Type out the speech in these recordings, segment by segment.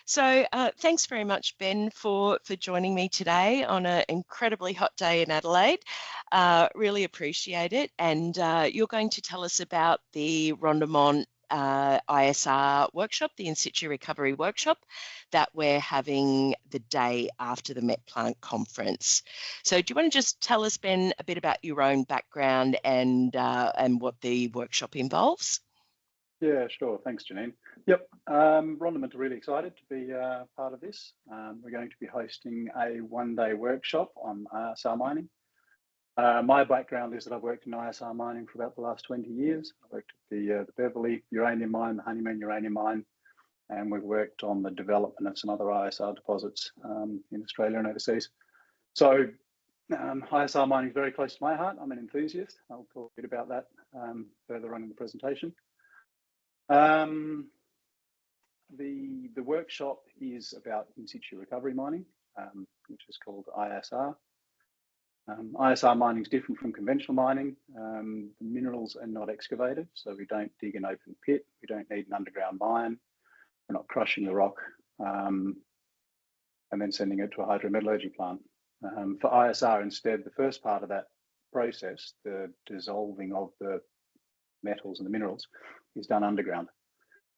So thanks very much, Ben, for joining me today on an incredibly hot day in Adelaide. Really appreciate it. And you're going to tell us about the Rendement ISR workshop, the In Situ Recovery Workshop, that we're having the day after the MetPlant conference. So do you want to just tell us, Ben, a bit about your own background and what the workshop involves? Yeah, sure. Thanks, Janine. Yep, Rendement are really excited to be part of this. We're going to be hosting a one-day workshop on ISR mining. My background is that I've worked in ISR mining for about the last 20 years. I worked at the Beverley uranium mine, the Honeymoon uranium mine, and we've worked on the development of some other ISR deposits in Australia and overseas. So ISR mining is very close to my heart. I'm an enthusiast. I'll talk a bit about that further on in the presentation. The workshop is about in situ recovery mining, which is called ISR. ISR mining is different from conventional mining. The minerals are not excavated, so we don't dig an open pit. We don't need an underground mine. We're not crushing the rock and then sending it to a hydrometallurgy plant. For ISR, instead, the first part of that process, the dissolving of the metals and the minerals, is done underground.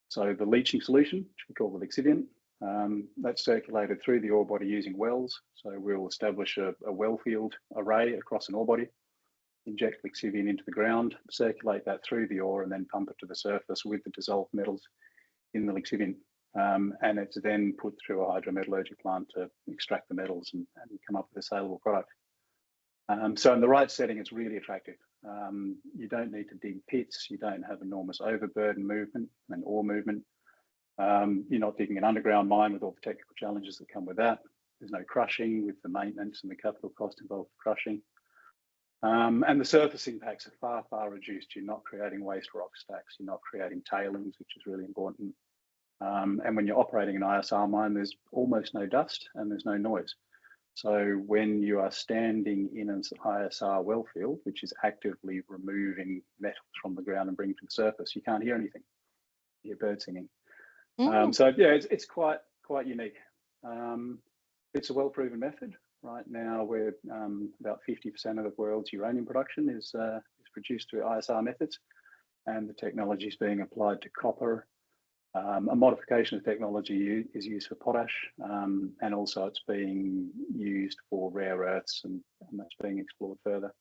So the leaching solution, which we call the lixiviant, that's circulated through the ore body using wells. So we'll establish a well field array across an ore body, inject lixiviant into the ground, circulate that through the ore, and then pump it to the surface with the dissolved metals in the lixiviant. And it's then put through a hydrometallurgy plant to extract the metals and come up with a saleable product. So in the right setting, it's really attractive. You don't need to dig pits. You don't have enormous overburden movement and ore movement. You're not digging an underground mine with all the technical challenges that come with that. There's no crushing with the maintenance and the capital cost involved with crushing. And the surface impacts are far, far reduced. You're not creating waste rock stacks. You're not creating tailings, which is really important. And when you're operating an ISR mine, there's almost no dust and there's no noise. So when you are standing in an ISR well field, which is actively removing metals from the ground and bringing to the surface, you can't hear anything. You hear birds singing. So yeah, it's quite unique. It's a well-proven method. Right now, we're about 50% of the world's uranium production is produced through ISR methods, and the technology is being applied to copper. A modification of technology is used for potash, and also it's being used for rare earths, and that's being explored further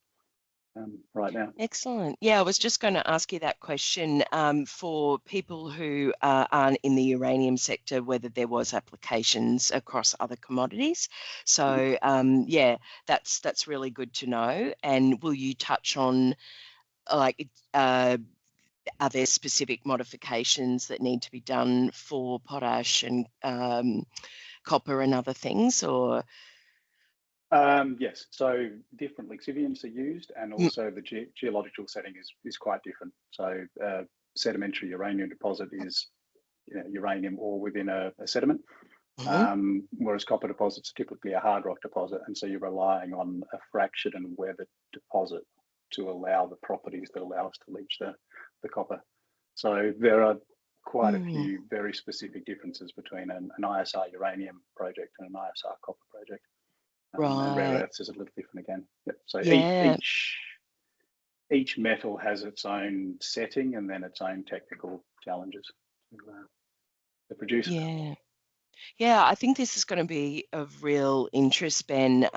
right now. Excellent. Yeah, I was just going to ask you that question for people who aren't in the uranium sector, whether there was applications across other commodities. So yeah, that's really good to know. And will you touch on like are there specific modifications that need to be done for potash and copper and other things, or? Yes, so different lixiviants are used, and also the geological setting is quite different. So sedimentary uranium deposit is uranium ore within a sediment, whereas copper deposits are typically a hard rock deposit, and so you're relying on a fractured and weathered deposit to allow the properties that allow us to leach the copper. So there are quite a few very specific differences between an ISR uranium project and an ISR copper project. And rare earths is a little different again. Yep. So each metal has its own setting and then its own technical challenges to produce. Yeah, I think this is going to be of real interest, Ben.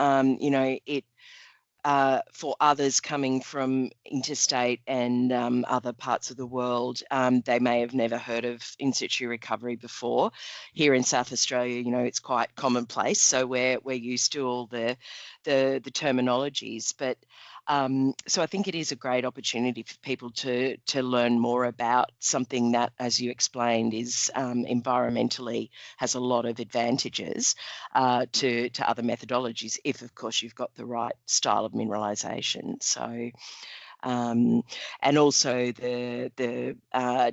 For others coming from interstate and other parts of the world, they may have never heard of in situ recovery before. Here in South Australia, it's quite commonplace, so we're used to all the terminologies. But so I think it is a great opportunity for people to learn more about something that, as you explained, is environmentally has a lot of advantages to other methodologies, if of course you've got the right style of mineralisation. So and also the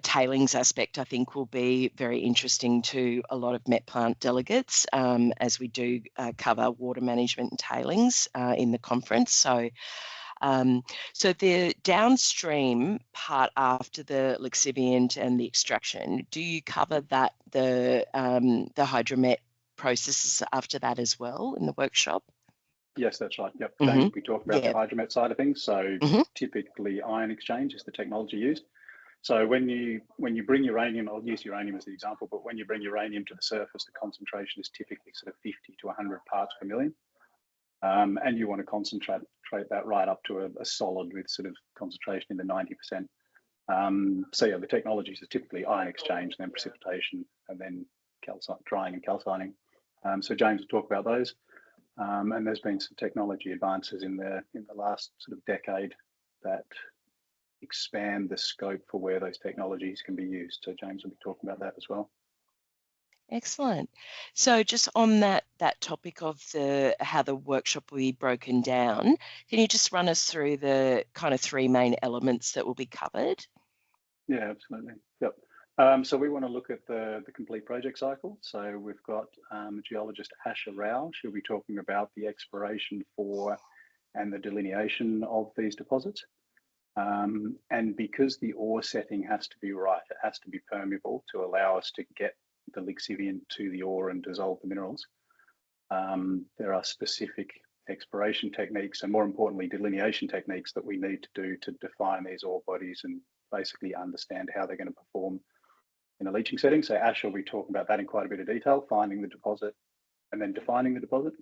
tailings aspect, I think, will be very interesting to a lot of MetPlant delegates, as we do cover water management and tailings in the conference. So So the downstream part after the lixiviant and the extraction, do you cover that the hydromet processes after that as well in the workshop? Yes, that's right. Yep. James will be talking about the Yeah. hydromet side of things. So typically ion exchange is the technology used. So when you bring uranium, I'll use uranium as the example, but when you bring uranium to the surface, the concentration is typically sort of 50 to 100 parts per million. And you want to concentrate that right up to a solid with sort of concentration in the 90%. So yeah, the technologies are typically ion exchange, then precipitation, and then drying and calcining. So James will talk about those. And there's been some technology advances in the last sort of decade that expand the scope for where those technologies can be used. So James will be talking about that as well. Excellent. So just on that topic of how the workshop will be broken down, can you just run us through the kind of three main elements that will be covered? Yeah, absolutely. Yep. So we want to look at the complete project cycle. So we've got geologist Asha Rao. She'll be talking about the exploration for and the delineation of these deposits. And because the ore setting has to be right, it has to be permeable to allow us to get the lixiviant to the ore and dissolve the minerals. There are specific exploration techniques and, more importantly, delineation techniques that we need to do to define these ore bodies and basically understand how they're going to perform in a leaching setting. So Ash will be talking about that in quite a bit of detail, finding the deposit and then defining the deposit.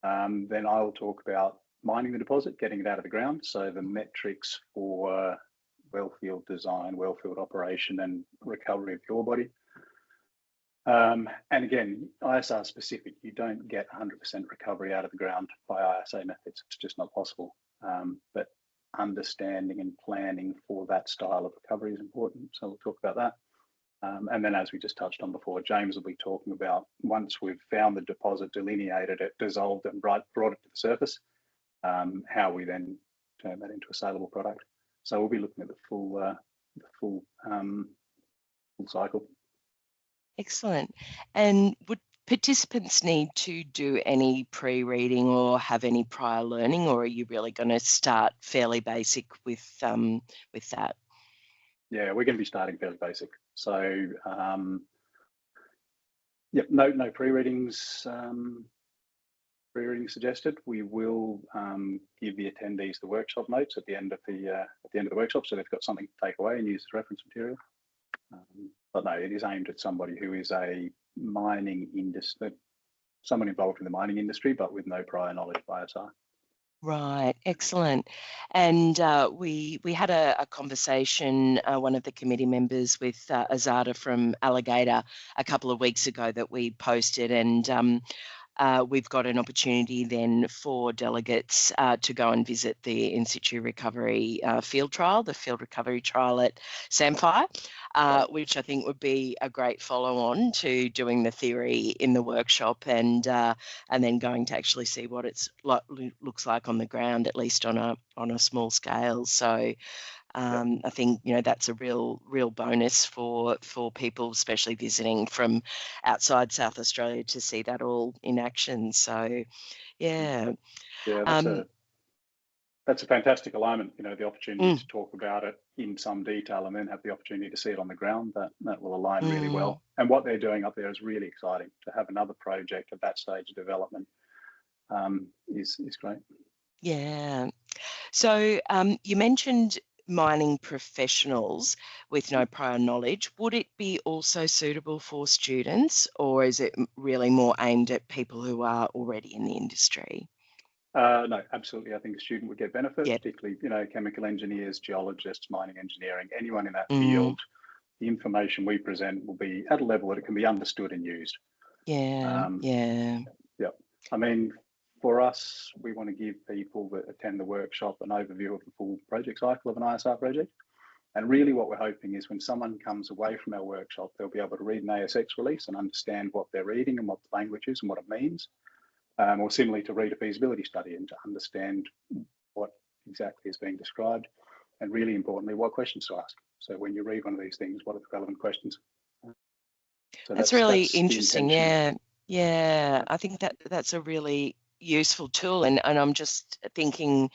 Then I'll talk about mining the deposit, getting it out of the ground. So the metrics for wellfield design, wellfield operation and recovery of the ore body. And again, ISR specific, you don't get 100% recovery out of the ground by ISA methods. It's just not possible. But understanding and planning for that style of recovery is important. So we'll talk about that. And then, as we just touched on before, James will be talking about once we've found the deposit, delineated it, dissolved it, and brought it to the surface, how we then turn that into a saleable product. So we'll be looking at the full cycle. Excellent. And would participants need to do any pre-reading or have any prior learning, or are you really going to start fairly basic with that? Yeah, we're going to be starting fairly basic. So, yep, no pre-readings. Pre-reading suggested. We will give the attendees the workshop notes at the end of the workshop, so they've got something to take away and use as reference material. But no, it is aimed at somebody who is a mining industry, someone involved in the mining industry, but with no prior knowledge of ISR. Right, excellent. And we had a conversation, one of the committee members with Azada from Alligator a couple of weeks ago that we posted, and we've got an opportunity then for delegates to go and visit the in situ recovery field trial, the field recovery trial at Samphire, which I think would be a great follow-on to doing the theory in the workshop and then going to actually see what it's looks like on the ground, at least on a small scale. So I think that's a real bonus for people, especially visiting from outside South Australia, to see that all in action. So, yeah, that's a fantastic alignment. The opportunity to talk about it in some detail and then have the opportunity to see it on the ground. That will align really well. And what they're doing up there is really exciting. To have another project at that stage of development is great. Yeah. So you mentioned mining professionals with no prior knowledge. Would it be also suitable for students, or is it really more aimed at people who are already in the industry? No, absolutely. I think a student would get benefit, Yep. particularly, chemical engineers, geologists, mining engineering, anyone in that field. The information we present will be at a level that it can be understood and used. Yeah. I mean, for us, we want to give people that attend the workshop an overview of the full project cycle of an ISR project. And really what we're hoping is when someone comes away from our workshop, they'll be able to read an ASX release and understand what they're reading and what the language is and what it means. Or similarly to read a feasibility study and to understand what exactly is being described, and really importantly, what questions to ask. So when you read one of these things, what are the relevant questions? So that's really interesting. Yeah. I think that's a really useful tool, and I'm just thinking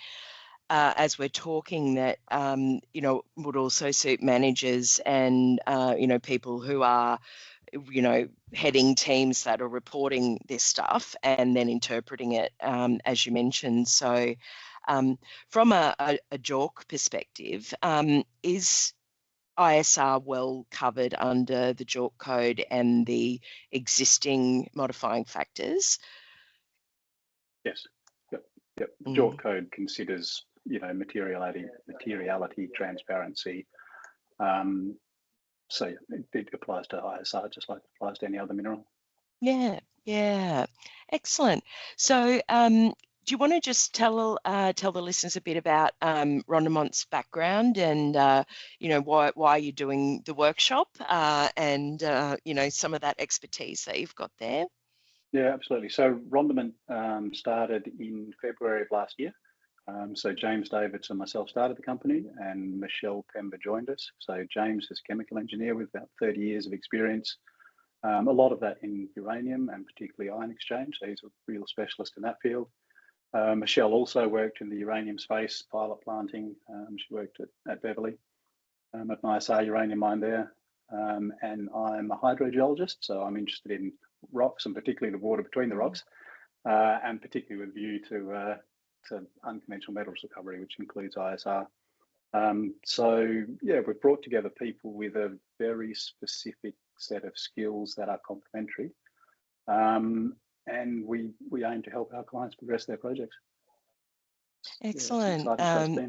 as we're talking, that would also suit managers and people who are heading teams that are reporting this stuff and then interpreting it, as you mentioned. So from a JORC perspective, is ISR well covered under the JORC code and the existing modifying factors? Yes. Yep. The JORC code considers, materiality, transparency. So it applies to ISR just like it applies to any other mineral. Yeah. Excellent. So do you want to just tell the listeners a bit about Rendement's background and why you're doing the workshop and some of that expertise that you've got there? Yeah, absolutely. So Rendement started in February of last year. So James Davids and myself started the company, and Michelle Pember joined us. So James is a chemical engineer with about 30 years of experience, a lot of that in uranium and particularly ion exchange. So he's a real specialist in that field. Michelle also worked in the uranium space, pilot planting. She worked at Beverly, at an ISR uranium mine there. And I'm a hydrogeologist, so I'm interested in rocks and particularly the water between the rocks, and particularly with view to unconventional metals recovery, which includes ISR. So yeah, we've brought together people with a very specific set of skills that are complementary, and we aim to help our clients progress their projects. Excellent. Yeah,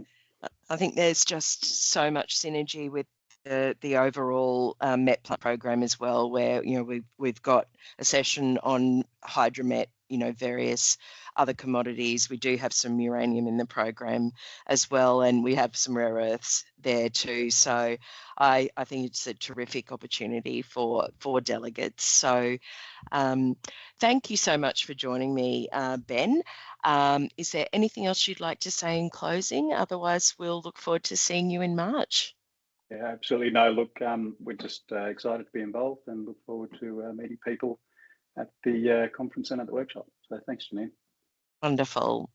I think there's just so much synergy with the overall MetPlant program as well, where we've got a session on hydromet, various other commodities. We do have some uranium in the program as well, and we have some rare earths there too. So I think it's a terrific opportunity for delegates. So thank you so much for joining me, Ben. Is there anything else you'd like to say in closing? Otherwise, we'll look forward to seeing you in March. Yeah, absolutely. No, look, we're just excited to be involved and look forward to meeting people at the conference and at the workshop. So thanks, Janine. Wonderful.